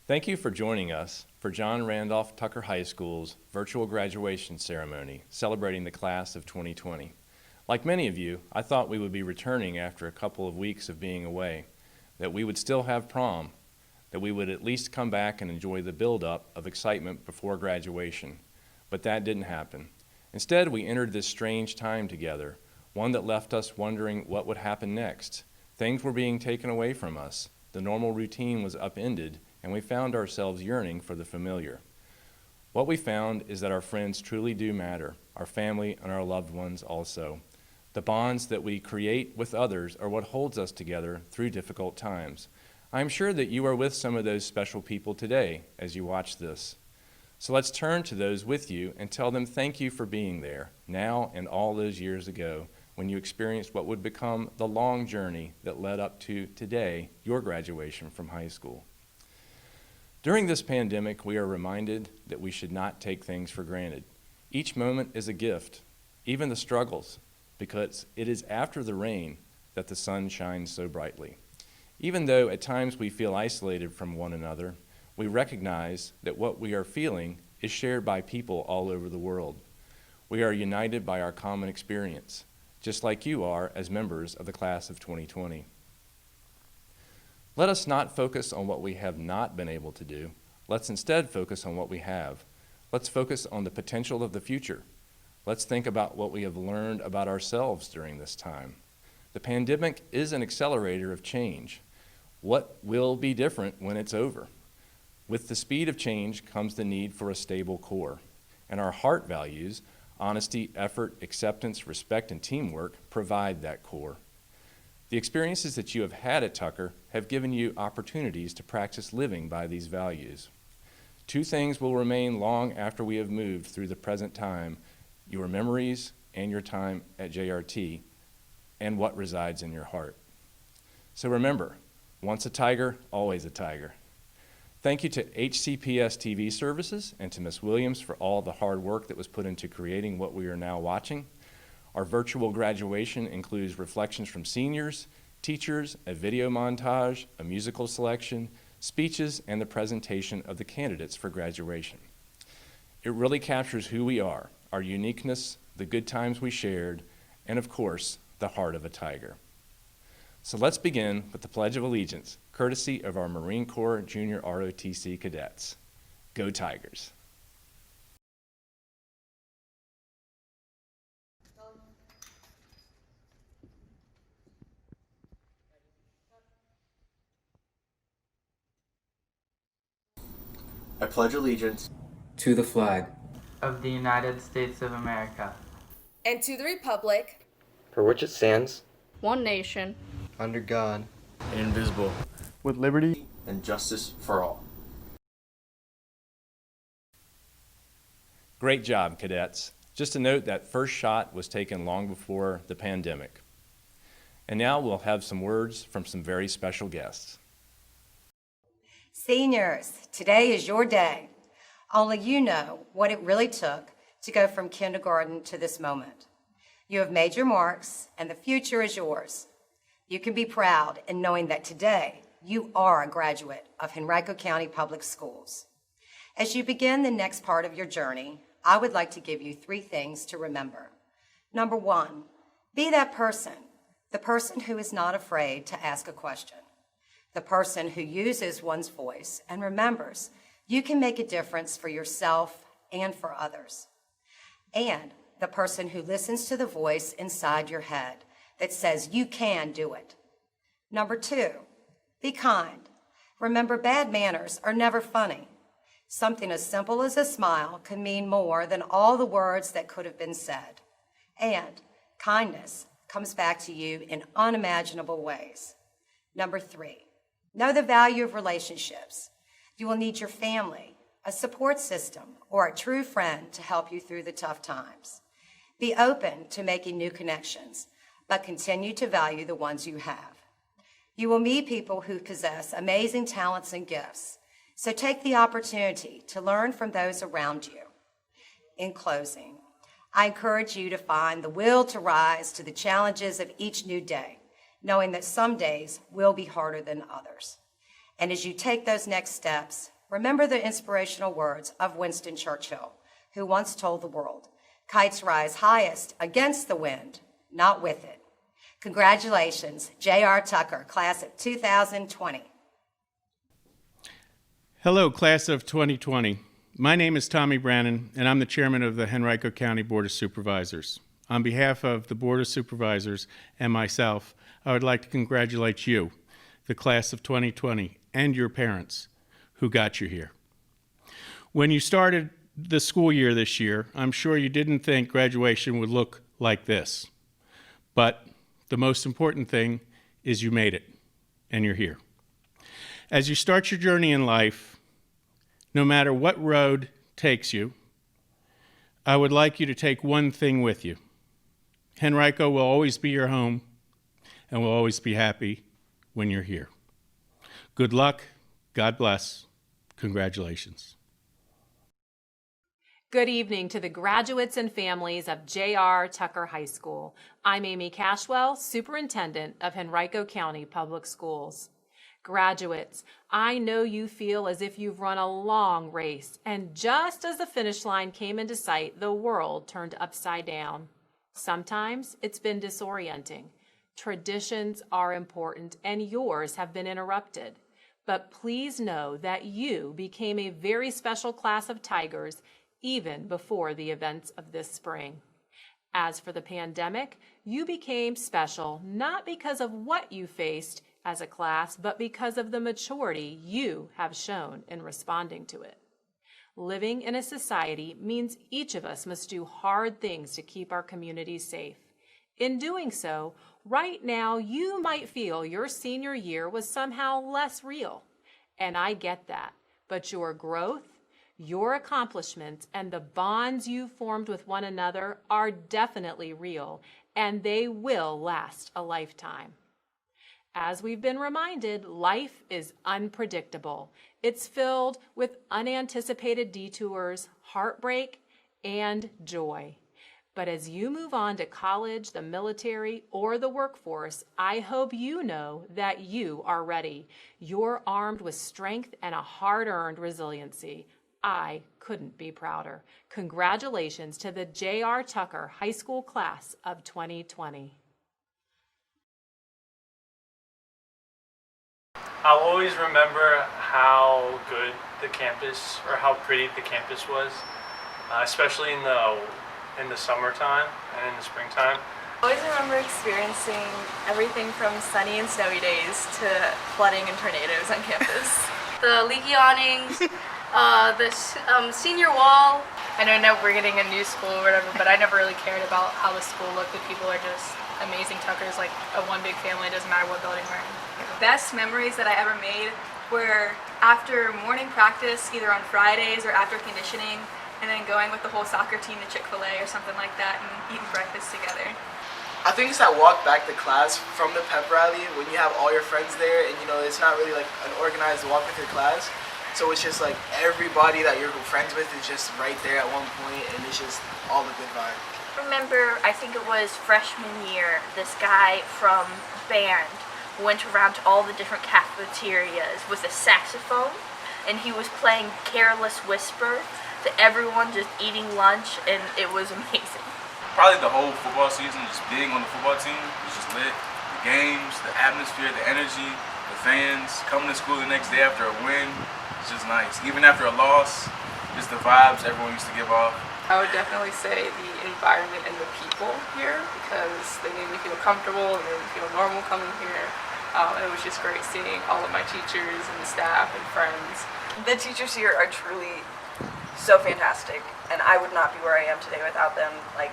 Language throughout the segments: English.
Thank you for joining us for John Randolph Tucker High School's virtual graduation ceremony celebrating the class of 2020. Like many of you, I thought we would be returning after a couple of weeks of being away, that we would still have prom, that we would at least come back and enjoy the build-up of excitement before graduation. But that didn't happen. Instead, we entered this strange time together, one that left us wondering what would happen next. Things were being taken away from us. The normal routine was upended, and we found ourselves yearning for the familiar. What we found is that our friends truly do matter, our family and our loved ones also. The bonds that we create with others are what holds us together through difficult times. I'm sure that you are with some of those special people today as you watch this. So let's turn to those with you and tell them thank you for being there, now and all those years ago, when you experienced what would become the long journey that led up to today, your graduation from high school. During this pandemic, we are reminded that we should not take things for granted. Each moment is a gift, even the struggles, because it is after the rain that the sun shines so brightly. Even though at times we feel isolated from one another, we recognize that what we are feeling is shared by people all over the world. We are united by our common experience, just like you are as members of the class of 2020. Let us not focus on what we have not been able to do. Let's instead focus on what we have. Let's focus on the potential of the future. Let's think about what we have learned about ourselves during this time. The pandemic is an accelerator of change. What will be different when it's over? With the speed of change comes the need for a stable core. And our heart values, honesty, effort, acceptance, respect, and teamwork provide that core. The experiences that you have had at Tucker have given you opportunities to practice living by these values. Two things will remain long after we have moved through the present time: your memories and your time at JRT, and what resides in your heart. So remember, once a tiger, always a tiger. Thank you to HCPS TV Services and to Ms. Williams for all the hard work that was put into creating what we are now watching. Our virtual graduation includes reflections from seniors, teachers, a video montage, a musical selection, speeches, and the presentation of the candidates for graduation. It really captures who we are, our uniqueness, the good times we shared, and of course, the heart of a tiger. So let's begin with the Pledge of Allegiance, courtesy of our Marine Corps Junior ROTC cadets. Go Tigers! I pledge allegiance to the flag of the United States of America and to the republic for which it stands, one nation, under God, indivisible, with liberty and justice for all. Great job, cadets. Just a note that first shot was taken long before the pandemic. And now we'll have some words from some very special guests. Seniors, today is your day. Only you know what it really took to go from kindergarten to this moment. You have made your marks, and the future is yours. You can be proud in knowing that today you are a graduate of Henrico County Public Schools. As you begin the next part of your journey, I would like to give you 3 things to remember. Number 1, be that person, the person who is not afraid to ask a question. The person who uses one's voice and remembers you can make a difference for yourself and for others. And the person who listens to the voice inside your head that says you can do it. Number 2, be kind. Remember, bad manners are never funny. Something as simple as a smile can mean more than all the words that could have been said. And kindness comes back to you in unimaginable ways. Number 3, know the value of relationships. You will need your family, a support system, or a true friend to help you through the tough times. Be open to making new connections, but continue to value the ones you have. You will meet people who possess amazing talents and gifts, so take the opportunity to learn from those around you. In closing, I encourage you to find the will to rise to the challenges of each new day, knowing that some days will be harder than others. And as you take those next steps, remember the inspirational words of Winston Churchill, who once told the world, "Kites rise highest against the wind, not with it." Congratulations, J.R. Tucker, class of 2020. Hello, class of 2020. My name is Tommy Brannon, and I'm the chairman of the Henrico County Board of Supervisors. On behalf of the Board of Supervisors and myself, I would like to congratulate you, the class of 2020, and your parents who got you here. When you started the school year this year, I'm sure you didn't think graduation would look like this. But the most important thing is you made it, and you're here. As you start your journey in life, no matter what road takes you, I would like you to take one thing with you. Henrico will always be your home and will always be happy when you're here. Good luck. God bless. Congratulations. Good evening to the graduates and families of J.R. Tucker High School. I'm Amy Cashwell, Superintendent of Henrico County Public Schools. Graduates, I know you feel as if you've run a long race, and just as the finish line came into sight, the world turned upside down. Sometimes it's been disorienting. Traditions are important, and yours have been interrupted. But please know that you became a very special class of Tigers even before the events of this spring. As for the pandemic, you became special not because of what you faced as a class, but because of the maturity you have shown in responding to it. Living in a society means each of us must do hard things to keep our communities safe. In doing so, right now you might feel your senior year was somehow less real. And I get that, but your growth, your accomplishments, and the bonds you've formed with one another are definitely real, and they will last a lifetime. As we've been reminded, life is unpredictable. It's filled with unanticipated detours, heartbreak, and joy. But as you move on to college, the military, or the workforce, I hope you know that you are ready. You're armed with strength and a hard-earned resiliency. I couldn't be prouder. Congratulations to the J.R. Tucker High School class of 2020. I'll always remember how good the campus, or how pretty the campus was, especially in the summertime and in the springtime. I always remember experiencing everything from sunny and snowy days to flooding and tornadoes on campus. The leaky awnings, the senior wall. I know we're getting a new school or whatever, but I never really cared about how the school looked. The people are just amazing. Tucker's like a one big family, doesn't matter what building we're in. The best memories that I ever made were after morning practice, either on Fridays or after conditioning, and then going with the whole soccer team to Chick-fil-A or something like that and eating breakfast together. I think it's that walk back to class from the pep rally when you have all your friends there, and it's not really like an organized walk with your class. So it's just like everybody that you're friends with is just right there at one point, and it's just all the good vibe. Remember, I think it was freshman year, this guy from band went around to all the different cafeterias with a saxophone, and he was playing Careless Whisper to everyone just eating lunch, and it was amazing. Probably the whole football season, just being on the football team was just lit. The games, the atmosphere, the energy, the fans, coming to school the next day after a win, it's just nice. Even after a loss, just the vibes everyone used to give off. I would definitely say the environment and the people here, because they made me feel comfortable and made me feel normal coming here. It was just great seeing all of my teachers and staff and friends. The teachers here are truly so fantastic, and I would not be where I am today without them. I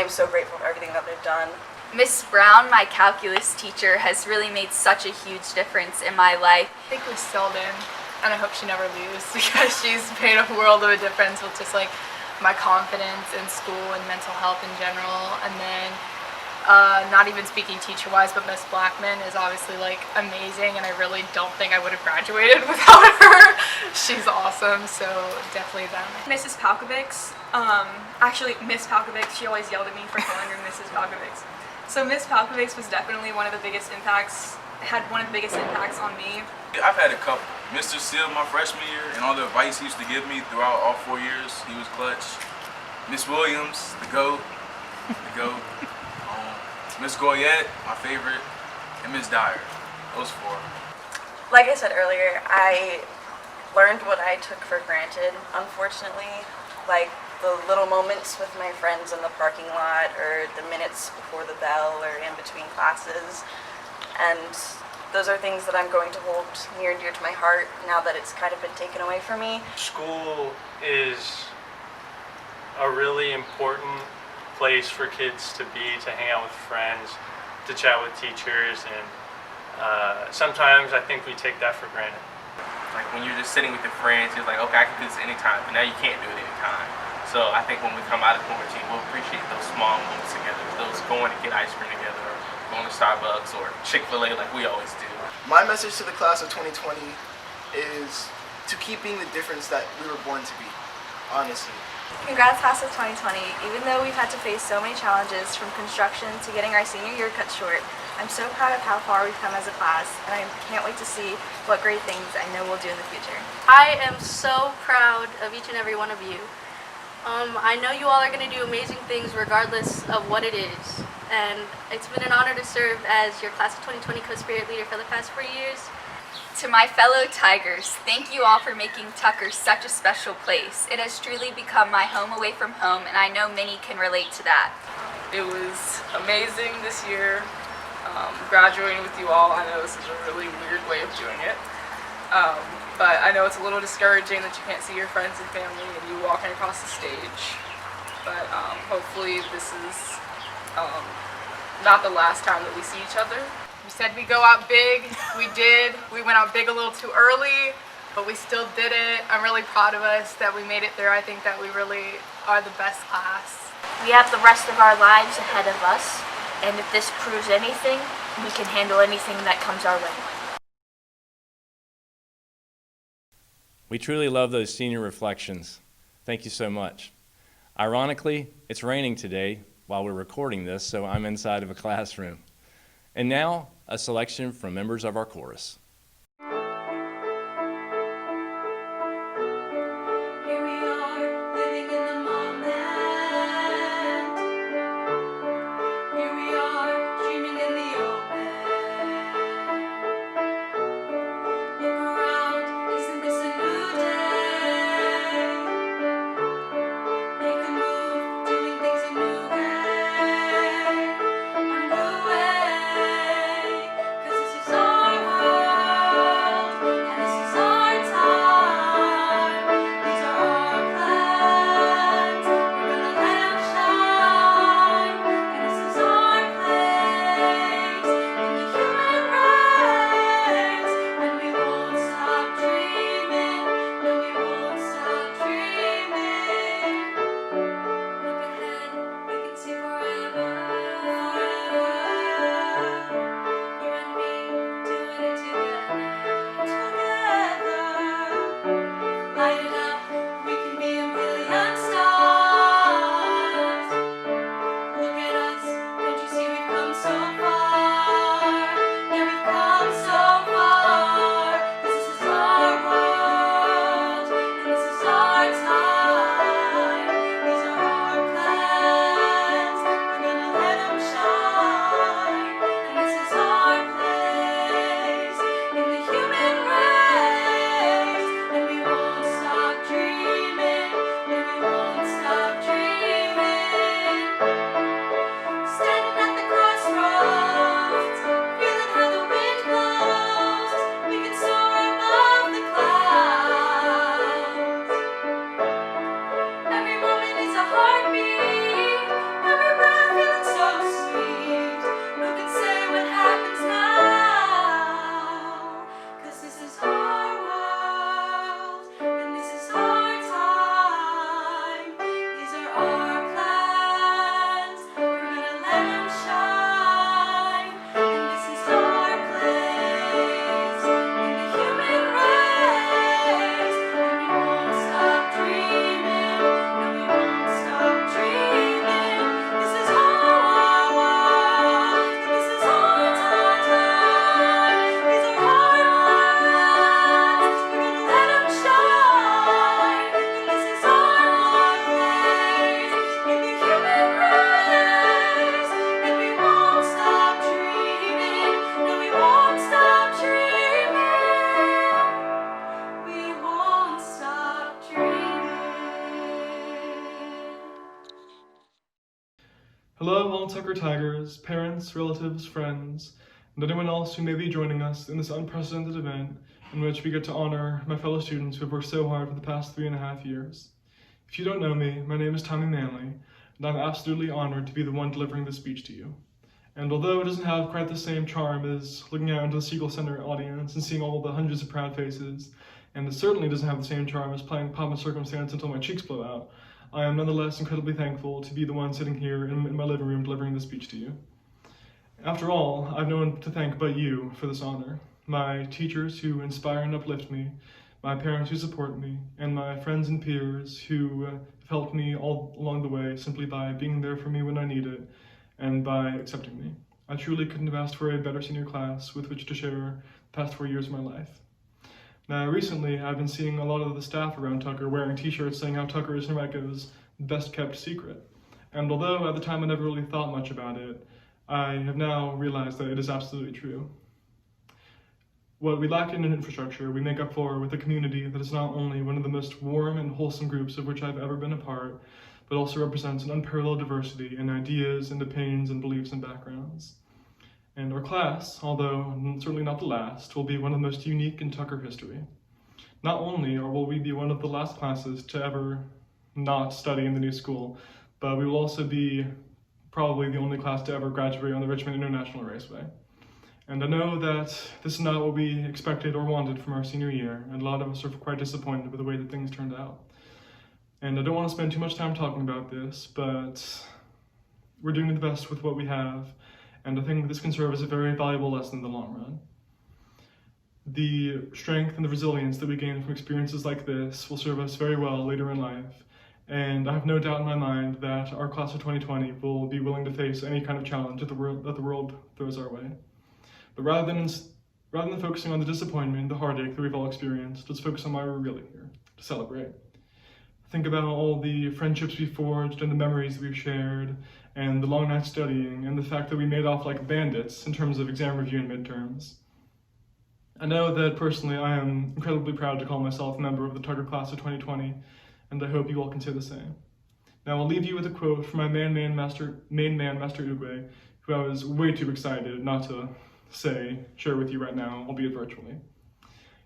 am so grateful for everything that they've done. Miss Brown, my calculus teacher, has really made such a huge difference in my life. I think Miss Selden, and I hope she never leaves because she's made a world of a difference with just like my confidence in school and mental health in general. And then not even speaking teacher-wise, but Miss Blackman is obviously like amazing, and I really don't think I would have graduated without her. She's awesome, so definitely them. Mrs. Palkovics, actually Miss Palkovics, she always yelled at me for calling her Mrs. Palkovics. So Miss Palkovics was definitely had one of the biggest impacts on me. I've had a couple. Mr. Seal my freshman year and all the advice he used to give me throughout all 4 years, he was clutch. Miss Williams, the GOAT. Miss Goyette, my favorite, and Miss Dyer. Those 4. Like I said earlier, I learned what I took for granted, unfortunately. Like the little moments with my friends in the parking lot, or the minutes before the bell, or in between classes. And those are things that I'm going to hold near and dear to my heart now that it's kind of been taken away from me. School is a really important place for kids to be, to hang out with friends, to chat with teachers, and sometimes I think we take that for granted. Like when you're just sitting with your friends, you're like, okay, I can do this anytime, but now you can't do it anytime. So I think when we come out of quarantine, we'll appreciate those small moments together, those going to get ice cream together, or going to Starbucks or Chick-fil-A like we always do. My message to the class of 2020 is to keep being the difference that we were born to be, honestly. Congrats, class of 2020. Even though we've had to face so many challenges, from construction to getting our senior year cut short, I'm so proud of how far we've come as a class, and I can't wait to see what great things I know we'll do in the future. I am so proud of each and every one of you. I know you all are going to do amazing things regardless of what it is, and it's been an honor to serve as your class of 2020 co-spirit leader for the past 4 years. To my fellow Tigers, thank you all for making Tucker such a special place. It has truly become my home away from home, and I know many can relate to that. It was amazing this year, graduating with you all. I know this is a really weird way of doing it, but I know it's a little discouraging that you can't see your friends and family and you walking across the stage. But hopefully this is not the last time that we see each other. We said we'd go out big. We did. We went out big a little too early, but we still did it. I'm really proud of us that we made it there. I think that we really are the best class. We have the rest of our lives ahead of us, and if this proves anything, we can handle anything that comes our way. We truly love those senior reflections. Thank you so much. Ironically, it's raining today while we're recording this, so I'm inside of a classroom. And now, a selection from members of our chorus. Cause this is our world. Hello, all Tucker Tigers, parents, relatives, friends, and anyone else who may be joining us in this unprecedented event in which we get to honor my fellow students who have worked so hard for the past 3.5 years. If you don't know me, my name is Tommy Manley, and I'm absolutely honored to be the one delivering this speech to you. And although it doesn't have quite the same charm as looking out into the Siegel Center audience and seeing all the hundreds of proud faces, and it certainly doesn't have the same charm as playing Pomp and Circumstance until my cheeks blow out, I am nonetheless incredibly thankful to be the one sitting here in my living room delivering this speech to you. After all, I've no one to thank but you for this honor. My teachers who inspire and uplift me, my parents who support me, and my friends and peers who have helped me all along the way simply by being there for me when I need it and by accepting me. I truly couldn't have asked for a better senior class with which to share the past 4 years of my life. Now, recently, I've been seeing a lot of the staff around Tucker wearing t-shirts saying how Tucker is Henrico's best kept secret. And although at the time I never really thought much about it, I have now realized that it is absolutely true. What we lack in infrastructure, we make up for with a community that is not only one of the most warm and wholesome groups of which I've ever been a part, but also represents an unparalleled diversity in ideas and opinions and beliefs and backgrounds. And our class, although certainly not the last, will be one of the most unique in Tucker history. Not only will we be one of the last classes to ever not study in the new school, but we will also be probably the only class to ever graduate on the Richmond International Raceway. And I know that this is not what we expected or wanted from our senior year, and a lot of us are quite disappointed with the way that things turned out. And I don't want to spend too much time talking about this, but we're doing the best with what we have, and I think this can serve as a very valuable lesson in the long run. The strength and the resilience that we gain from experiences like this will serve us very well later in life, and I have no doubt in my mind that our class of 2020 will be willing to face any kind of challenge that the world throws our way. But rather than focusing on the disappointment, the heartache that we've all experienced, let's focus on why we're really here, to celebrate. Think about all the friendships we forged and the memories we've shared, and the long nights studying, and the fact that we made off like bandits in terms of exam review and midterms. I know that personally I am incredibly proud to call myself a member of the Tucker class of 2020, and I hope you all can say the same. Now I'll leave you with a quote from my main man, Master Ugwe, who I was way too excited not to share with you right now, albeit virtually.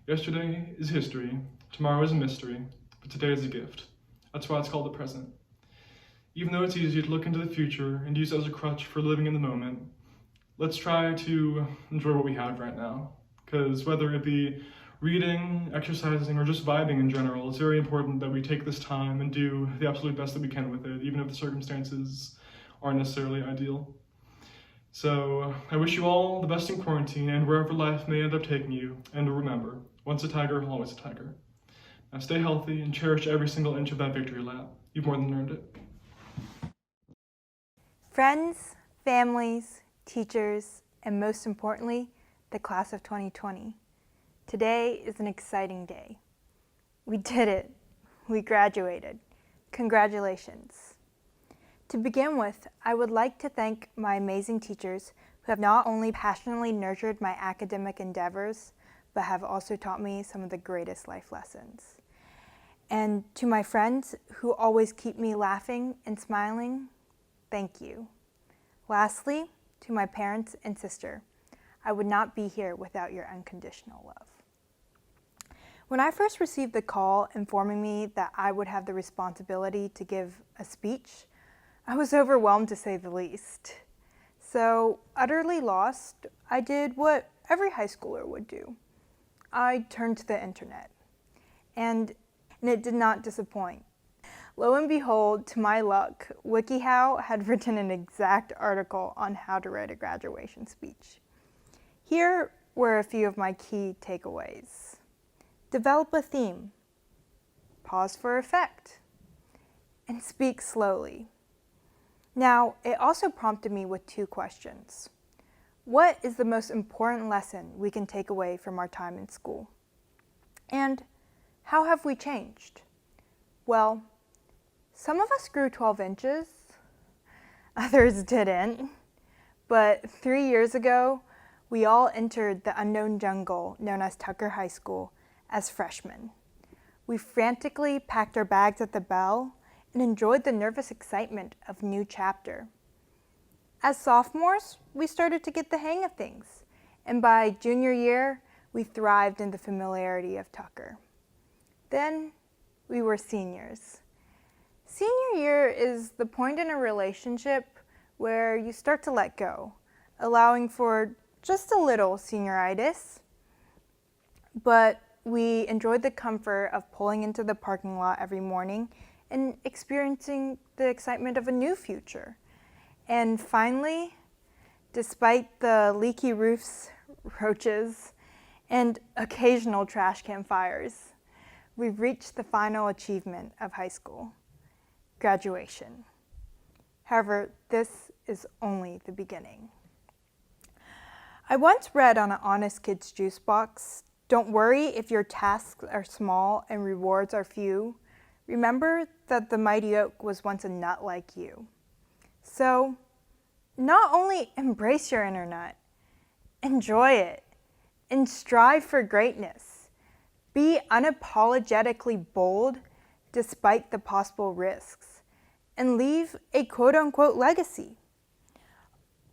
Yesterday is history, tomorrow is a mystery, but today is a gift. That's why it's called the present. Even though it's easy to look into the future and use it as a crutch for living in the moment, let's try to enjoy what we have right now. Because whether it be reading, exercising, or just vibing in general, it's very important that we take this time and do the absolute best that we can with it, even if the circumstances aren't necessarily ideal. So I wish you all the best in quarantine and wherever life may end up taking you, and remember, once a tiger, always a tiger. Now stay healthy and cherish every single inch of that victory lap. You've more than earned it. Friends, families, teachers, and most importantly, the class of 2020. Today is an exciting day. We did it. We graduated. Congratulations. To begin with, I would like to thank my amazing teachers who have not only passionately nurtured my academic endeavors, but have also taught me some of the greatest life lessons. And to my friends who always keep me laughing and smiling, thank you. Lastly, to my parents and sister, I would not be here without your unconditional love. When I first received the call informing me that I would have the responsibility to give a speech, I was overwhelmed to say the least. So, utterly lost, I did what every high schooler would do. I turned to the internet, and it did not disappoint. Lo and behold, to my luck, WikiHow had written an exact article on how to write a graduation speech. Here were a few of my key takeaways. Develop a theme. Pause for effect. And speak slowly. Now, it also prompted me with 2 questions. What is the most important lesson we can take away from our time in school? And how have we changed? Well, some of us grew 12 inches, others didn't. But 3 years ago, we all entered the unknown jungle known as Tucker High School as freshmen. We frantically packed our bags at the bell and enjoyed the nervous excitement of new chapter. As sophomores, we started to get the hang of things, and by junior year, we thrived in the familiarity of Tucker. Then, we were seniors. Senior year is the point in a relationship where you start to let go, allowing for just a little senioritis. But we enjoyed the comfort of pulling into the parking lot every morning and experiencing the excitement of a new future. And finally, despite the leaky roofs, roaches, and occasional trash can fires, we've reached the final achievement of high school, graduation. However, this is only the beginning. I once read on an Honest Kids juice box, "Don't worry if your tasks are small and rewards are few. Remember that the mighty oak was once a nut like you." So, not only embrace your inner nut, enjoy it, and strive for greatness. Be unapologetically bold despite the possible risks, and leave a quote-unquote legacy.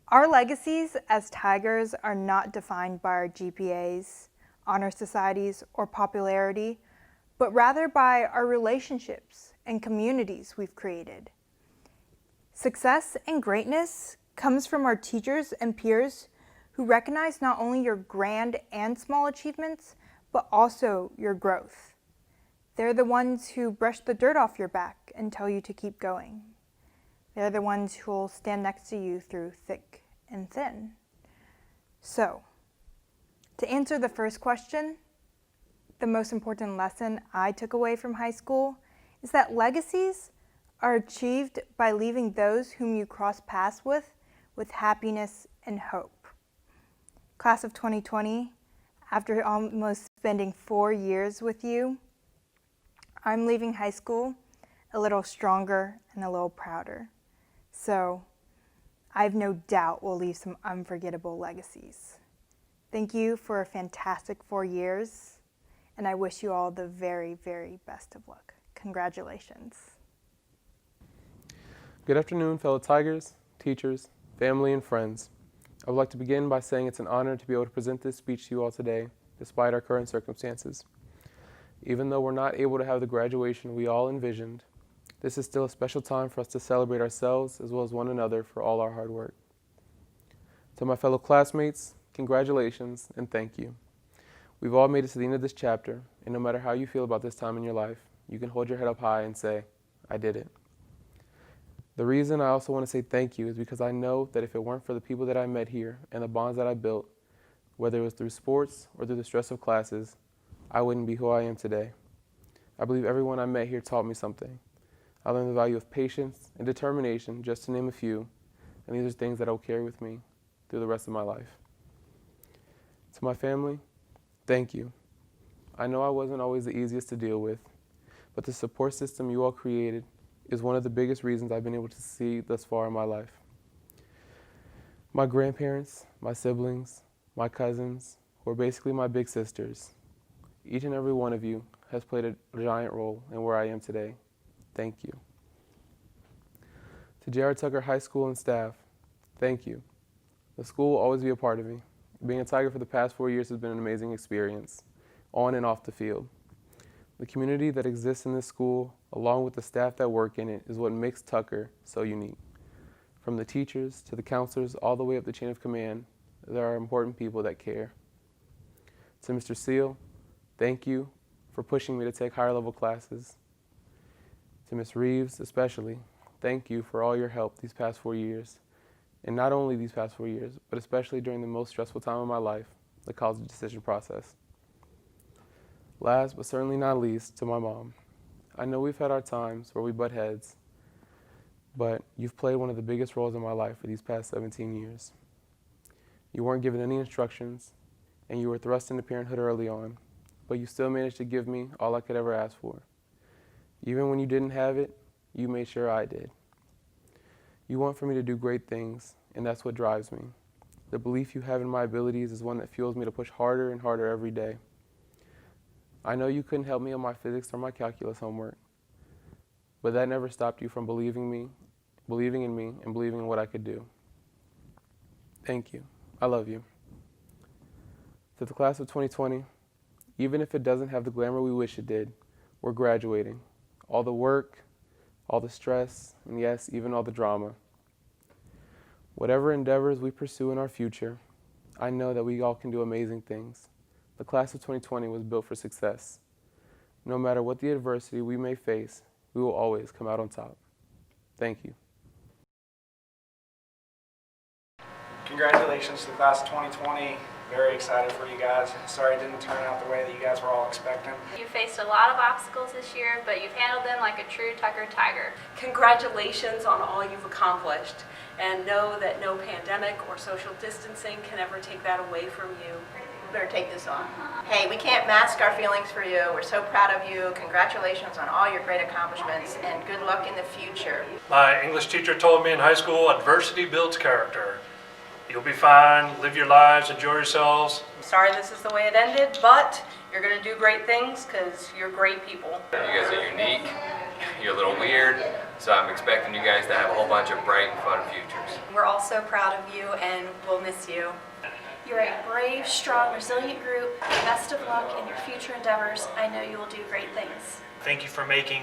Our legacies as Tigers are not defined by our GPAs, honor societies, or popularity, but rather by our relationships and communities we've created. Success and greatness comes from our teachers and peers who recognize not only your grand and small achievements, but also your growth. They're the ones who brush the dirt off your back and tell you to keep going. They're the ones who will stand next to you through thick and thin. So, to answer the first question, the most important lesson I took away from high school is that legacies are achieved by leaving those whom you cross paths with happiness and hope. Class of 2020, after almost spending 4 years with you, I'm leaving high school a little stronger and a little prouder. So, I've no doubt we'll leave some unforgettable legacies. Thank you for a fantastic 4 years, and I wish you all the very, very best of luck. Congratulations. Good afternoon, fellow Tigers, teachers, family, and friends. I would like to begin by saying it's an honor to be able to present this speech to you all today, despite our current circumstances. Even though we're not able to have the graduation we all envisioned, this is still a special time for us to celebrate ourselves as well as one another for all our hard work. To my fellow classmates, congratulations and thank you. We've all made it to the end of this chapter, and no matter how you feel about this time in your life, you can hold your head up high and say, I did it. The reason I also want to say thank you is because I know that if it weren't for the people that I met here and the bonds that I built, whether it was through sports or through the stress of classes, I wouldn't be who I am today. I believe everyone I met here taught me something. I learned the value of patience and determination, just to name a few, and these are things that I will carry with me through the rest of my life. To my family, thank you. I know I wasn't always the easiest to deal with, but the support system you all created is one of the biggest reasons I've been able to see thus far in my life. My grandparents, my siblings, my cousins, who are basically my big sisters, each and every one of you has played a giant role in where I am today. Thank you. To J.R. Tucker High School and staff, thank you. The school will always be a part of me. Being a Tiger for the past 4 years has been an amazing experience, on and off the field. The community that exists in this school, along with the staff that work in it, is what makes Tucker so unique. From the teachers to the counselors, all the way up the chain of command, there are important people that care. To Mr. Seal, thank you for pushing me to take higher level classes. To Ms. Reeves especially, thank you for all your help these past 4 years. And not only these past 4 years, but especially during the most stressful time of my life, the college decision process. Last but certainly not least, to my mom. I know we've had our times where we butt heads, but you've played one of the biggest roles in my life for these past 17 years. You weren't given any instructions, and you were thrust into parenthood early on, but you still managed to give me all I could ever ask for. Even when you didn't have it, you made sure I did. You want for me to do great things, and that's what drives me. The belief you have in my abilities is one that fuels me to push harder and harder every day. I know you couldn't help me on my physics or my calculus homework, but that never stopped you from believing in me, and believing in what I could do. Thank you. I love you. To the class of 2020, even if it doesn't have the glamour we wish it did, we're graduating. All the work, all the stress, and yes, even all the drama. Whatever endeavors we pursue in our future, I know that we all can do amazing things. The class of 2020 was built for success. No matter what the adversity we may face, we will always come out on top. Thank you. Congratulations to the class of 2020. Very excited for you guys. Sorry it didn't turn out the way that you guys were all expecting. You faced a lot of obstacles this year, but you've handled them like a true Tucker Tiger. Congratulations on all you've accomplished, and know that no pandemic or social distancing can ever take that away from you. Better take this on. Hey, we can't mask our feelings for you. We're so proud of you. Congratulations on all your great accomplishments, and good luck in the future. My English teacher told me in high school, adversity builds character. You'll be fine, live your lives, enjoy yourselves. I'm sorry this is the way it ended, but you're going to do great things because you're great people. You guys are unique, you're a little weird, so I'm expecting you guys to have a whole bunch of bright and fun futures. We're all so proud of you and we'll miss you. You're a brave, strong, resilient group. Best of luck in your future endeavors. I know you will do great things. Thank you for making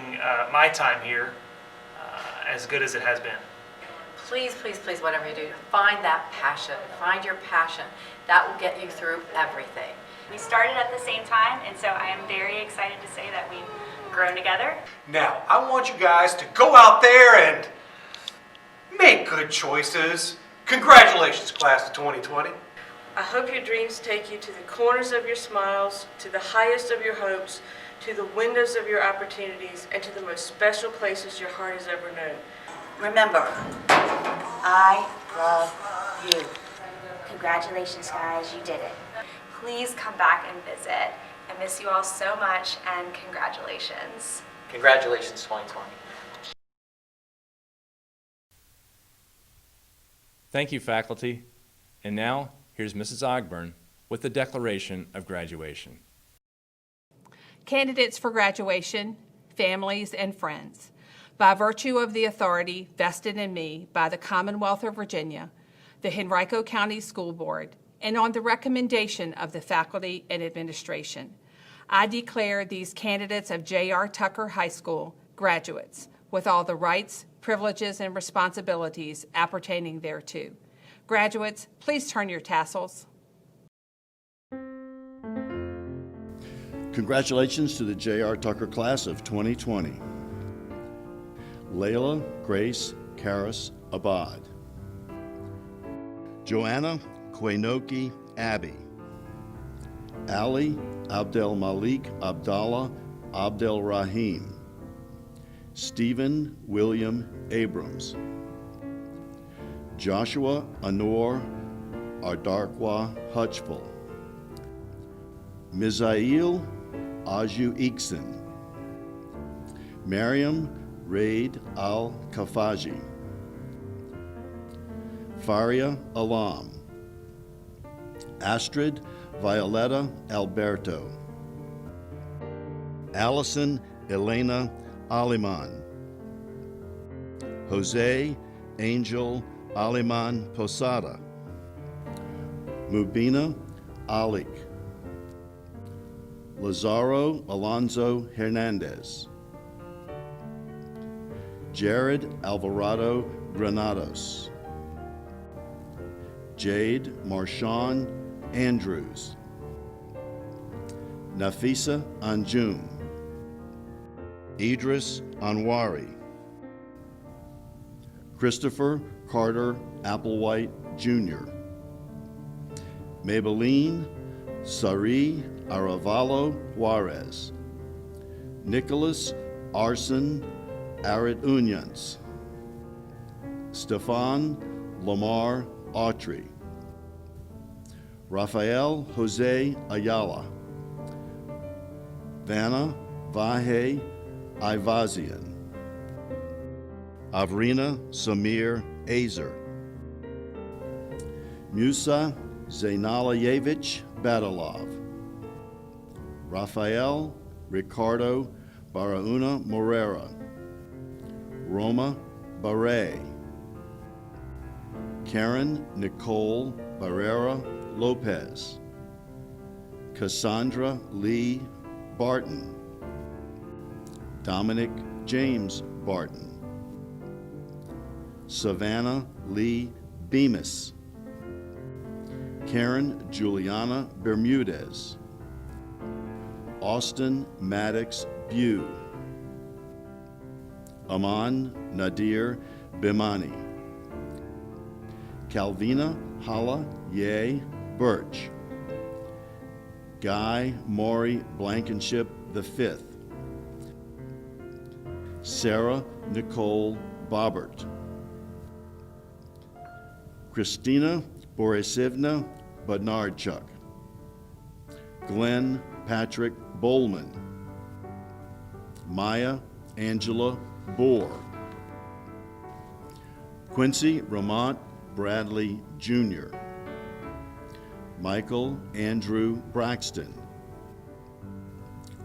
my time here as good as it has been. Please, please, please, whatever you do, find that passion. Find your passion. That will get you through everything. We started at the same time, and so I am very excited to say that we've grown together. Now, I want you guys to go out there and make good choices. Congratulations, class of 2020. I hope your dreams take you to the corners of your smiles, to the highest of your hopes, to the windows of your opportunities, and to the most special places your heart has ever known. Remember, I love you. Congratulations, guys, you did it. Please come back and visit. I miss you all so much, and congratulations. Congratulations, 2020. Thank you, faculty. And now, here's Mrs. Ogburn with the Declaration of Graduation. Candidates for graduation, families, and friends. By virtue of the authority vested in me by the Commonwealth of Virginia, the Henrico County School Board, and on the recommendation of the faculty and administration, I declare these candidates of J.R. Tucker High School graduates with all the rights, privileges, and responsibilities appertaining thereto. Graduates, please turn your tassels. Congratulations to the J.R. Tucker class of 2020. Layla Grace Karis Abad. Joanna Kwenoki Abbey. Ali Abdel Malik Abdallah Abdel Rahim. Stephen William Abrams. Joshua Anor Ardarkwa Hutchful. Mizail Aju Iksen. Mariam Raid Al-Kafaji. Faria Alam. Astrid Violetta Alberto. Allison Elena Aliman. Jose Angel Aliman Posada. Mubina Alik. Lazaro Alonso Hernandez. Jared Alvarado Granados. Jade Marshawn Andrews. Nafisa Anjum. Idris Anwari. Christopher Carter Applewhite Jr. Maybelline Sari Aravalo Juarez. Nicholas Arson Arid Unyans. Stefan Lamar Autry. Rafael Jose Ayala. Vanna Vahe Ivazian. Avrina Samir Azer. Musa Zainalayevich Badalov. Rafael Ricardo Barauna Morera. Roma Barre. Karen Nicole Barrera Lopez, Cassandra Lee Barton, Dominic James Barton, Savannah Lee Bemis, Karen Juliana Bermudez, Austin Maddox Bew, Aman Nadir Bimani, Calvina Hala Ye Birch, Guy Maury Blankenship V, Sarah Nicole Bobbert, Christina Borisivna Bednarchuk, Glenn Patrick Bowman, Maya Angela Bohr, Quincy Ramont Bradley Jr., Michael Andrew Braxton,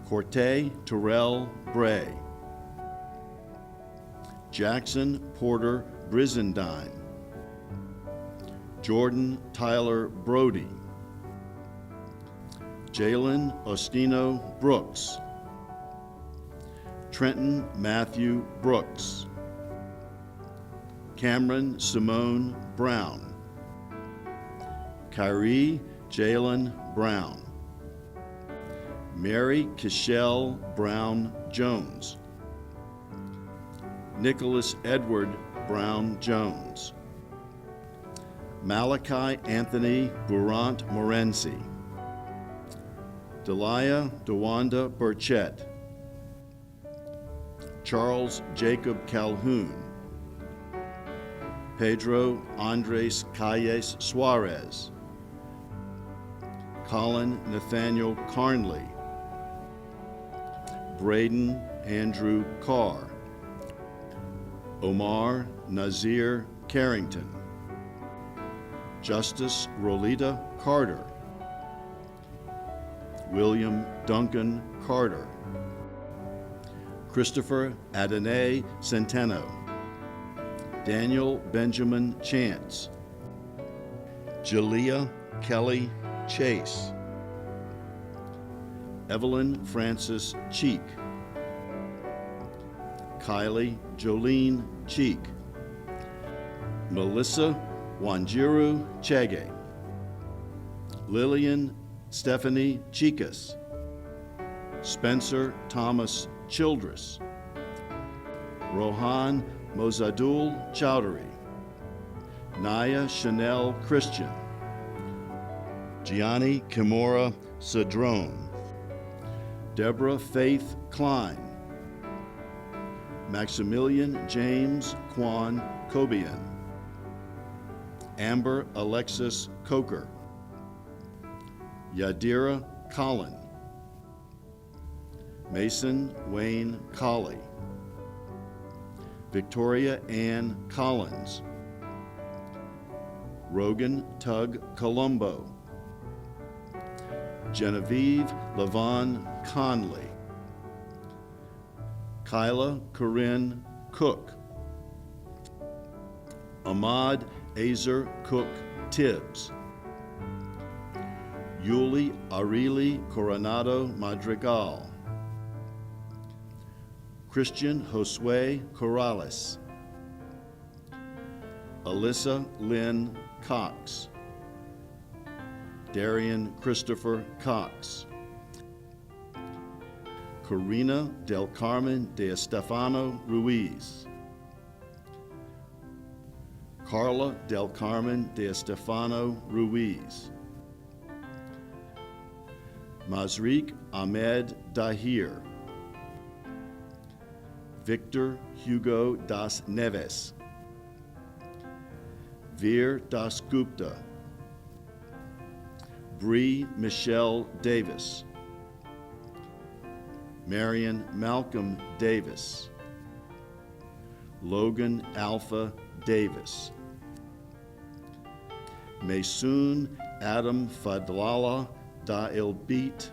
Corte Terrell Bray, Jackson Porter Brizendine, Jordan Tyler Brody, Jalen Ostino Brooks, Trenton Matthew Brooks, Cameron Simone Brown, Kyrie Jalen Brown, Mary Kishelle Brown Jones, Nicholas Edward Brown Jones, Malachi Anthony Burant Morency, Delia DeWanda Burchett, Charles Jacob Calhoun, Pedro Andres Calles Suarez, Colin Nathaniel Carnley, Braden Andrew Carr, Omar Nazir Carrington, Justice Rolita Carter, William Duncan Carter, Christopher Adonai Centeno, Daniel Benjamin Chance, Jalea Kelly Chase, Evelyn Francis Cheek, Kylie Jolene Cheek, Melissa Wanjiru Chege, Lillian Stephanie Chicas, Spencer Thomas Childress, Rohan Mozadul Chowdhury, Naya Chanel Christian, Gianni Kimura Cedrone, Deborah Faith Klein, Maximilian James Quan Cobian, Amber Alexis Coker, Yadira Collin, Mason Wayne Colley, Victoria Ann Collins, Rogan Tug Colombo, Genevieve Levon Conley, Kyla Corinne Cook, Ahmad Azer Cook Tibbs, Yuli Arili Coronado Madrigal, Christian Josue Corrales, Alyssa Lynn Cox, Darian Christopher Cox, Corina del Carmen de Estefano Ruiz, Carla del Carmen de Estefano Ruiz, Mazrik Ahmed Dahir, Victor Hugo das Neves, Veer Das Gupta, Bree Michelle Davis, Marion Malcolm Davis, Logan Alpha Davis, Maysoon Adam Fadlala Da Elbeat,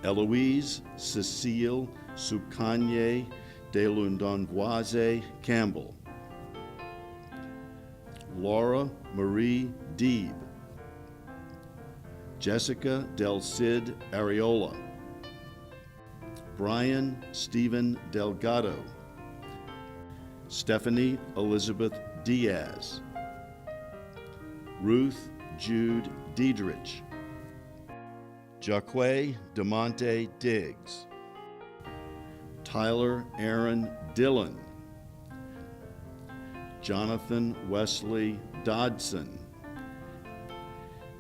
Eloise Cecile Sukanye de Lundonvoise Campbell, Laura Marie Deeb, Jessica Del Cid Areola, Brian Stephen Delgado, Stephanie Elizabeth Diaz, Ruth Jude Diedrich, Jaque DeMonte Diggs, Tyler Aaron Dillon, Jonathan Wesley Dodson,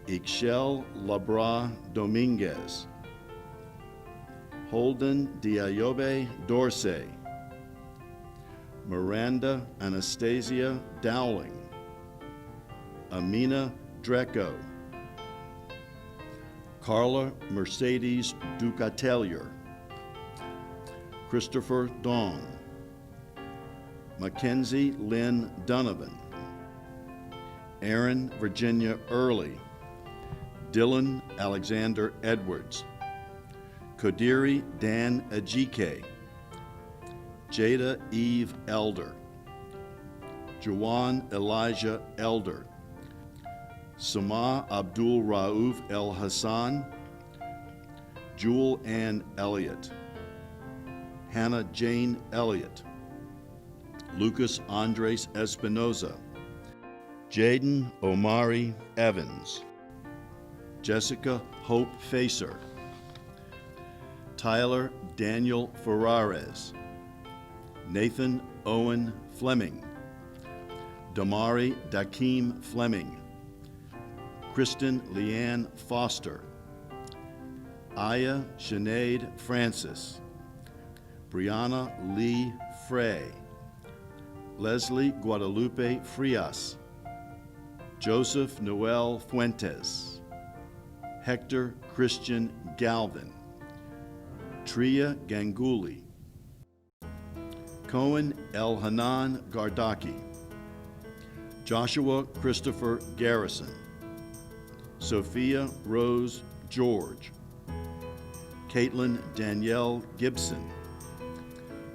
Ixchel Labra Dominguez, Holden Diayobe Dorsey, Miranda Anastasia Dowling, Amina Dreco, Carla Mercedes Ducatelier, Christopher Dong, Mackenzie Lynn Donovan, Erin Virginia Early, Dylan Alexander Edwards, Kodiri Dan Ajike, Jada Eve Elder, Juwan Elijah Elder, Sama Abdul Rauf El Hassan, Jewel Ann Elliott, Hannah Jane Elliott, Lucas Andres Espinoza, Jaden Omari Evans, Jessica Hope Facer, Tyler Daniel Ferrares, Nathan Owen Fleming, Damari Dakeem Fleming, Kristen Leanne Foster, Aya Sinead Francis, Brianna Lee Frey, Leslie Guadalupe Frias, Joseph Noel Fuentes, Hector Christian Galvin, Tria Ganguly, Cohen Elhanan Gardaki, Joshua Christopher Garrison, Sophia Rose George, Caitlin Danielle Gibson,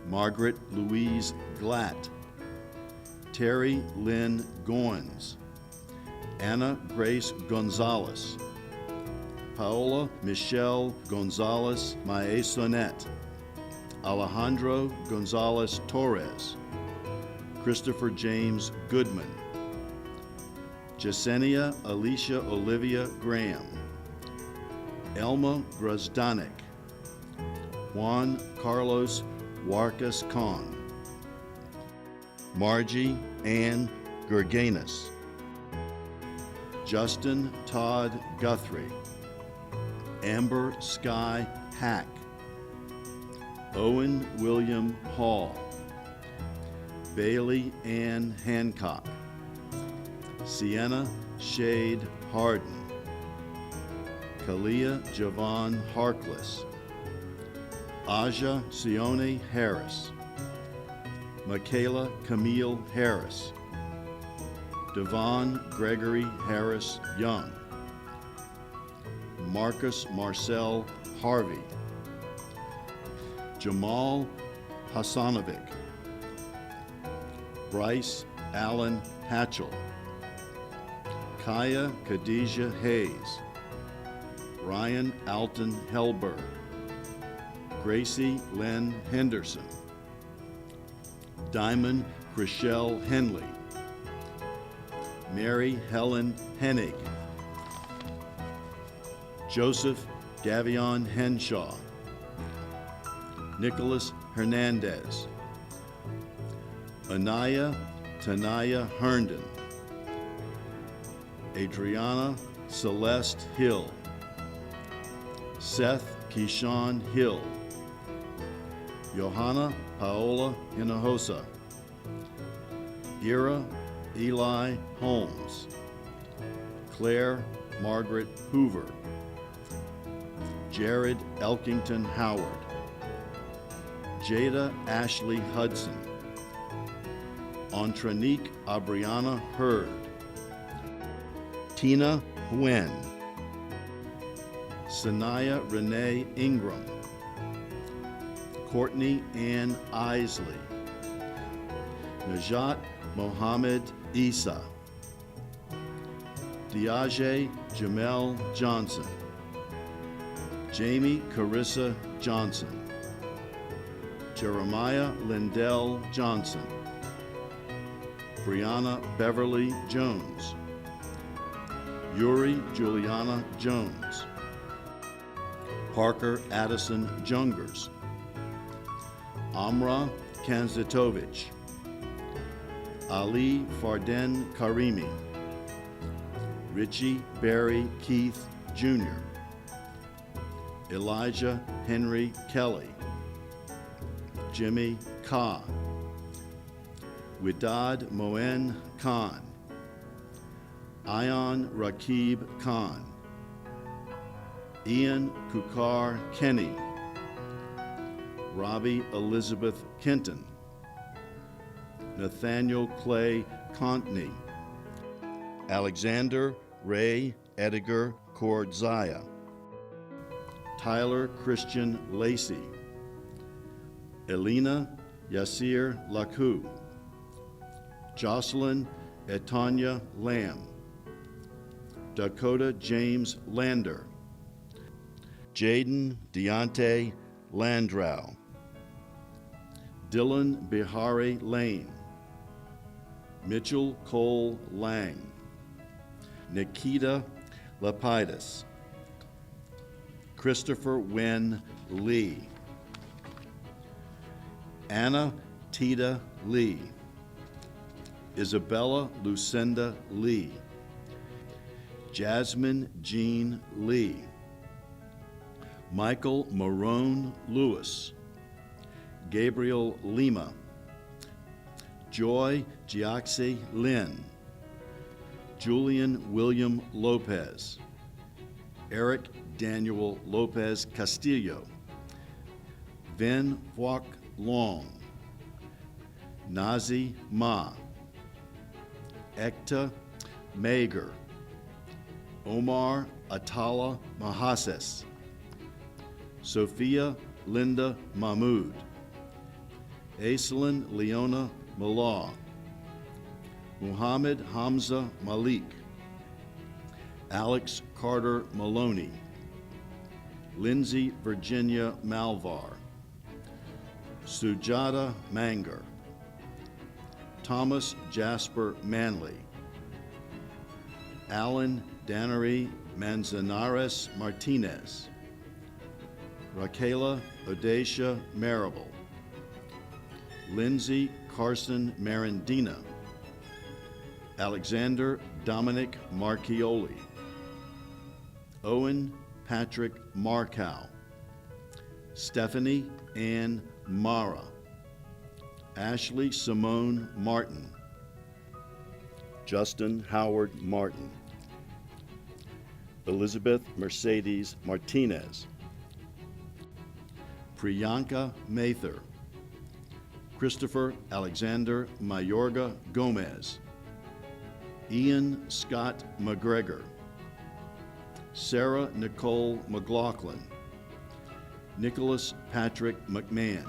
Margaret Louise Glatt, Terry Lynn Goins, Anna Grace Gonzalez, Paola Michelle Gonzalez Maesonet, Alejandro Gonzalez Torres, Christopher James Goodman, Jasenia Alicia Olivia Graham, Elma Grozdanek, Juan Carlos Warcas Khan, Margie Ann Gerganis, Justin Todd Guthrie, Amber Sky Hack, Owen William Hall, Bailey Ann Hancock, Sienna Shade Harden, Kalia Javon Harkless, Aja Sione Harris, Michaela Camille Harris, Devon Gregory Harris Young, Marcus Marcel Harvey, Jamal Hassanovic, Bryce Allen Hatchell, Kaya Khadijah Hayes, Ryan Alton Hellberg, Gracie Lynn Henderson, Diamond Chriselle Henley, Mary Helen Hennig, Joseph Gavion Henshaw, Nicholas Hernandez, Anaya Tanaya Herndon, Adriana Celeste Hill, Seth Keyshawn Hill, Johanna Paola Hinojosa, Ira Eli Holmes, Claire Margaret Hoover, Jared Elkington Howard, Jada Ashley Hudson, Antranique Abriana Hurd, Tina Huen, Sanaya Renee Ingram, Courtney Ann Isley, Najat Mohammed Isa, Thiaje Jamel Johnson, Jamie Carissa Johnson, Jeremiah Lindell Johnson, Brianna Beverly Jones, Yuri Juliana Jones, Parker Addison Jungers, Amra Kanzatovich, Ali Farden Karimi, Richie Barry Keith Jr., Elijah Henry Kelly, Jimmy Ka, Widad Moen Khan, Ion Rakib Khan, Ian Kukar Kenny, Robbie Elizabeth Kenton, Nathaniel Clay Contney, Alexander Ray Edgar Kordzaya, Tyler Christian Lacey, Elena Yasir Lakou, Jocelyn Etanya Lamb, Dakota James Lander, Jaden Deontay Landrow, Dylan Bihari Lane, Mitchell Cole Lang, Nikita Lapidus, Christopher Wen Lee, Anna Tita Lee, Isabella Lucinda Lee, Jasmine Jean Lee, Michael Marone Lewis, Gabriel Lima, Joy Giaxi Lin, Julian William Lopez, Eric Daniel Lopez Castillo, Vin Phuoc Long, Nazi Ma, Ekta Mager, Omar Atala Mahases, Sophia Linda Mahmood, Aislinn Leona Malaw, Muhammad Hamza Malik, Alex Carter Maloney, Lindsay Virginia Malvar, Sujata Manger, Thomas Jasper Manley, Alan Dannery Manzanares Martinez, Raquela Odacia Marable, Lindsay Carson Marandina, Alexander Dominic Marchioli, Owen Patrick Markow, Stephanie Ann Mara, Ashley Simone Martin, Justin Howard Martin, Elizabeth Mercedes Martinez, Priyanka Mather, Christopher Alexander Mayorga Gomez, Ian Scott McGregor, Sarah Nicole McLaughlin, Nicholas Patrick McMahon,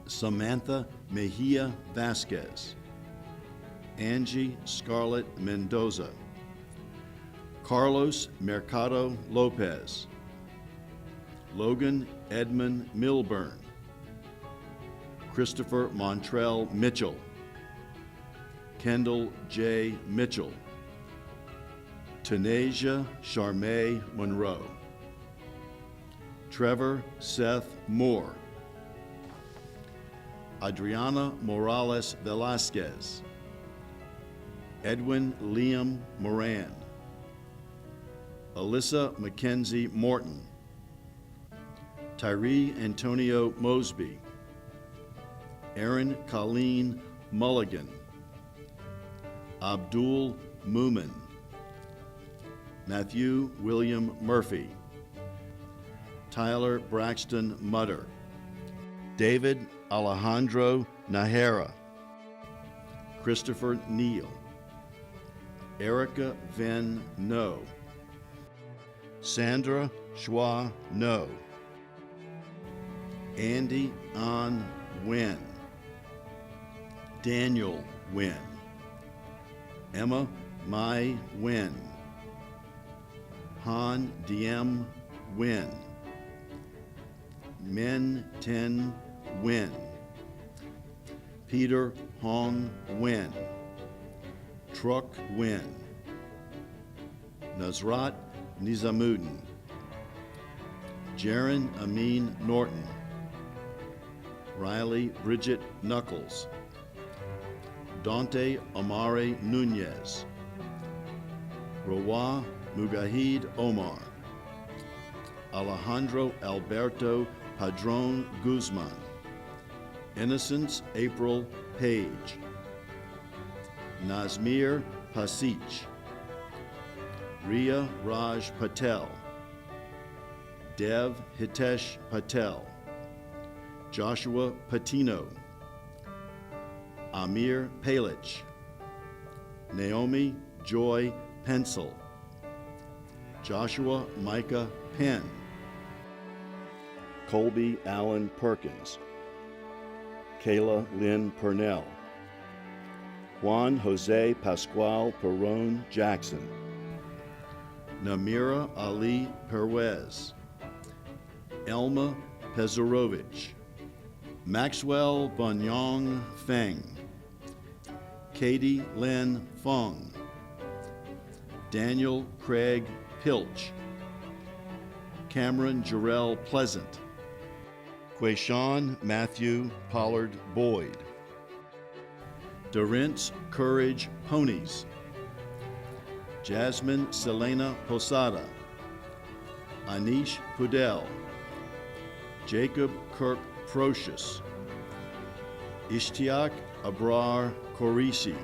Samantha Mejia Vasquez, Angie Scarlett Mendoza, Carlos Mercado Lopez, Logan Edmund Milburn, Christopher Montrell Mitchell, Kendall J. Mitchell, Tanasia Charmaine Monroe, Trevor Seth Moore, Adriana Morales Velasquez, Edwin Liam Moran, Alyssa Mackenzie Morton, Tyree Antonio Mosby, Aaron Colleen Mulligan, Abdul Moomin, Matthew William Murphy, Tyler Braxton Mutter, David Alejandro Nahara, Christopher Neal, Erica Ven No, Sandra Schwa No, Andy An Wen, Daniel Wen, Emma Mai Wen. Han Diem Wen. Min Ten Wen. Peter Hong Wen. Truck Wen. Nazrat Nizamuddin. Jaron Amin Norton. Riley Bridget Knuckles. Dante Amare Nunez. Rawa Mugahid Omar. Alejandro Alberto Padron Guzman. Innocence April Page. Nazmir Pasich. Ria Raj Patel. Dev Hitesh Patel. Joshua Patino. Amir Palich. Naomi Joy Pencil. Joshua Micah Penn. Colby Allen Perkins. Kayla Lynn Purnell. Juan Jose Pascual Perron Jackson. Namira Ali Perez. Elma Pezarovich. Maxwell Banyong Feng. Katie Lynn Fong. Daniel Craig Pilch. Cameron Jarrell Pleasant. Quayshawn Matthew Pollard Boyd. Dorrence Courage Ponies. Jasmine Selena Posada. Anish Pudel. Jacob Kirk Procious. Ishtiak Abrar Korisi.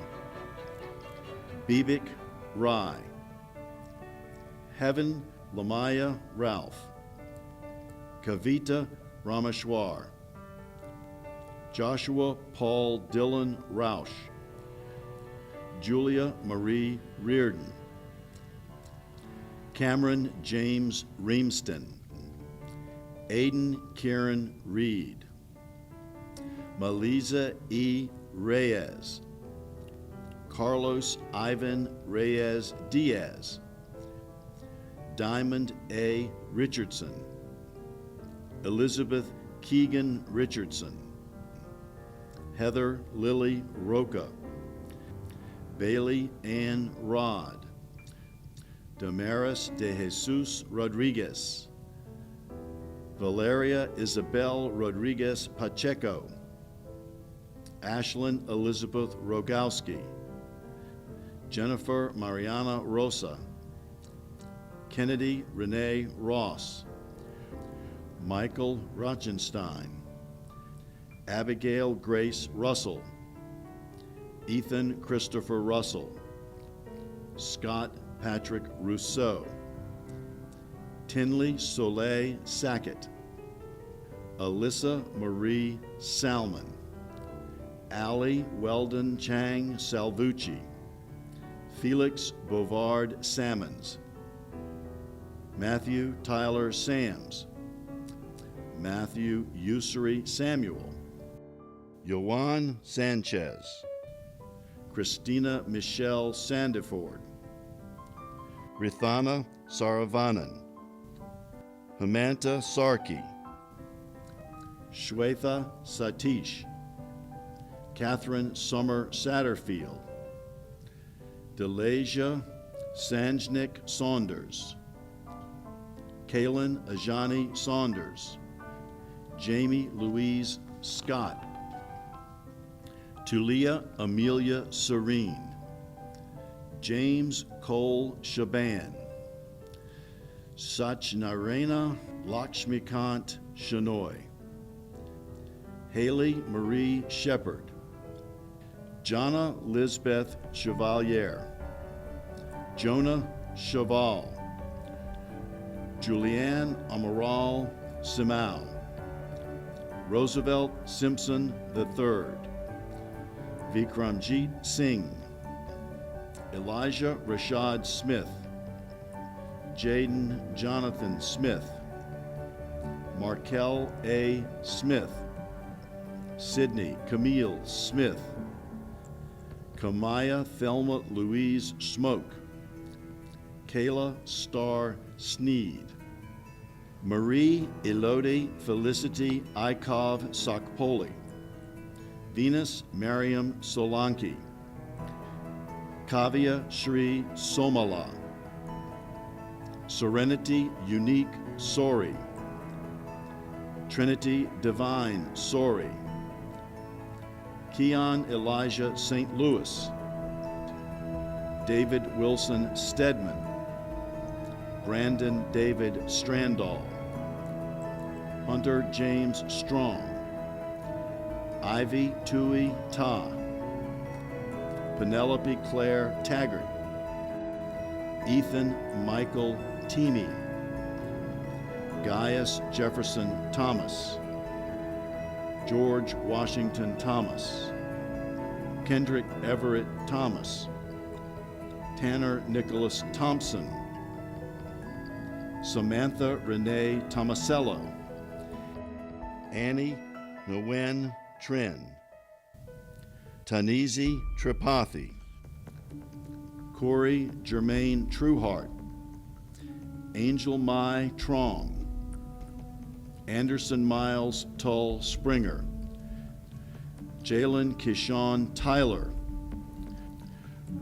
Bibik Rai. Heaven Lamaya Ralph. Kavita Rameshwar. Joshua Paul Dillon Roush. Julia Marie Reardon. Cameron James Reamston. Aiden Kieran Reed. Maliza E. Reyes. Carlos Ivan Reyes Diaz. Diamond A. Richardson. Elizabeth Keegan Richardson. Heather Lily Roca. Bailey Ann Rod. Damaris de Jesus Rodriguez. Valeria Isabel Rodriguez Pacheco. Ashlyn Elizabeth Rogowski. Jennifer Mariana Rosa. Kennedy Renee Ross. Michael Rochenstein. Abigail Grace Russell. Ethan Christopher Russell. Scott Patrick Rousseau. Tinley Soleil Sackett. Alyssa Marie Salmon. Allie Weldon Chang Salvucci. Felix Bovard Salmons. Matthew Tyler Sams. Matthew Ussery Samuel. Yohan Sanchez. Christina Michelle Sandiford. Rithana Saravanan. Hemanta Sarki. Shwetha Satish. Catherine Summer Satterfield. Delasia Sanjnik Saunders. Kaylin Ajani Saunders. Jamie Louise Scott. Tulia Amelia Serene. James Cole Shaban. Satchnarayana Lakshmikant Shanoy. Haley Marie Shepard. Jana Lisbeth Chevalier. Jonah Cheval. Julianne Amaral Simao. Roosevelt Simpson III. Vikramjit Singh. Elijah Rashad Smith. Jaden Jonathan Smith. Markel A. Smith. Sydney Camille Smith. Kamaya Thelma Louise Smoke, Kayla Star Sneed, Marie Elodie Felicity Ikov Sakpoli, Venus Mariam Solanki, Kavya Shri Somala, Serenity Unique Sori, Trinity Divine Sori, Keon Elijah St. Louis, David Wilson Stedman, Brandon David Strandall, Hunter James Strong, Ivy Tui Ta, Penelope Claire Taggart, Ethan Michael Teamy, Gaius Jefferson Thomas, George Washington Thomas, Kendrick Everett Thomas, Tanner Nicholas Thompson, Samantha Renee Tomasello, Annie Nguyen Trin, Tanizi Tripathi, Corey Germain Trueheart, Angel Mai Trong, Anderson Miles Tull Springer, Jalen Kishon Tyler,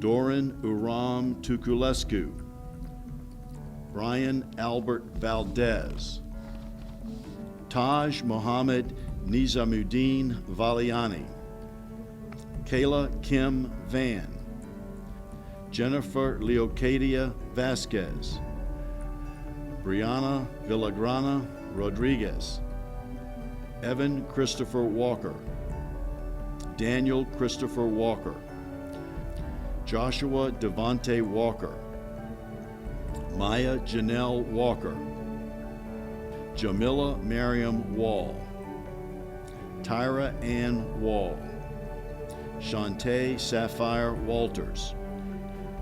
Doran Uram Tukulescu, Brian Albert Valdez, Taj Mohammed Nizamuddin Valiani, Kayla Kim Van, Jennifer Leocadia Vasquez, Brianna Villagrana Rodriguez, Evan Christopher Walker, Daniel Christopher Walker, Joshua Devontae Walker, Maya Janelle Walker, Jamila Mariam Wall, Tyra Ann Wall, Shantae Sapphire Walters,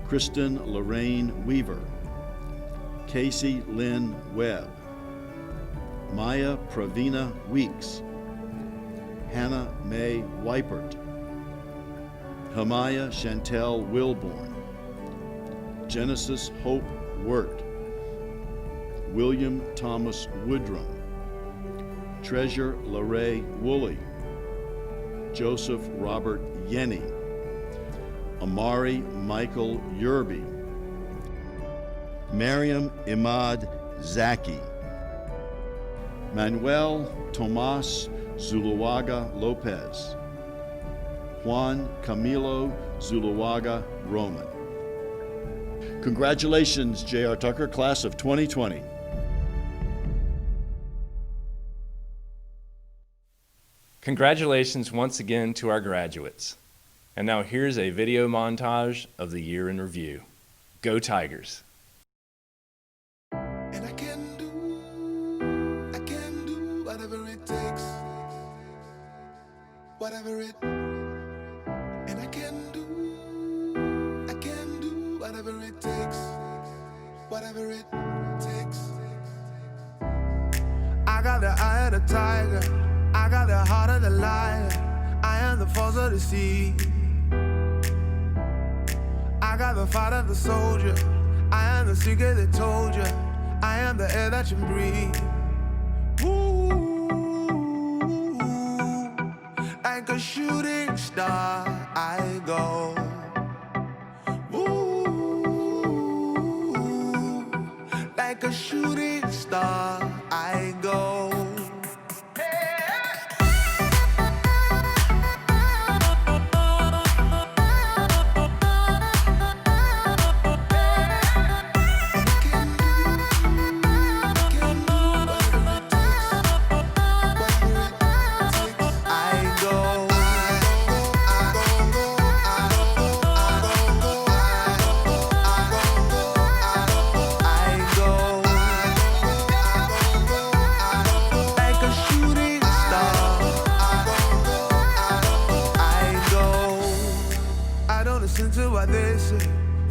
Kristen Lorraine Weaver, Casey Lynn Webb, Maya Pravina Weeks, Hannah Mae Weipert, Hamaya Chantel Wilborn, Genesis Hope Wirt, William Thomas Woodrum, Treasure LaRae Woolley, Joseph Robert Yenny, Amari Michael Yerby, Mariam Imad Zaki, Manuel Tomas Zuluaga Lopez, Juan Camilo Zuluaga Roman. Congratulations, J.R. Tucker, class of 2020. Congratulations once again to our graduates. And now here's a video montage of the year in review. Go Tigers! And I can do whatever it takes, whatever it, and I can do whatever it takes, whatever it takes. I got the eye of the tiger, I got the heart of the lion, I am the force of the sea. I got the fight of the soldier, I am the secret that told you, I am the air that you breathe. Ooh, like a shooting star I go. Ooh, like a shooting star I go.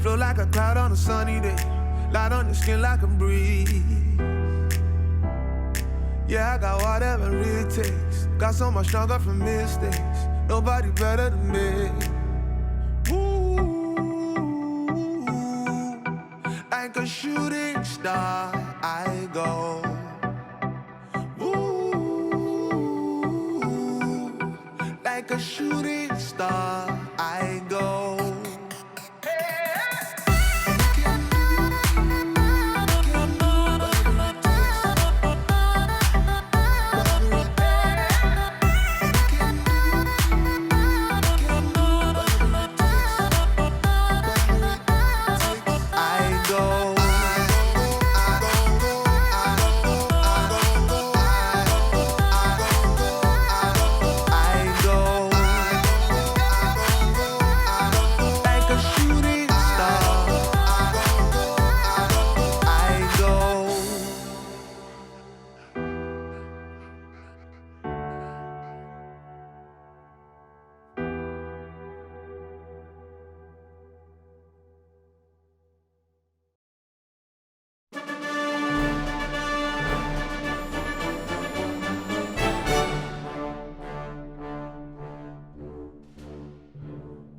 Flow like a cloud on a sunny day, light on your skin like a breeze. Yeah, I got whatever it takes, got so much stronger from mistakes, nobody better than me. Ooh, like a shooting star I go.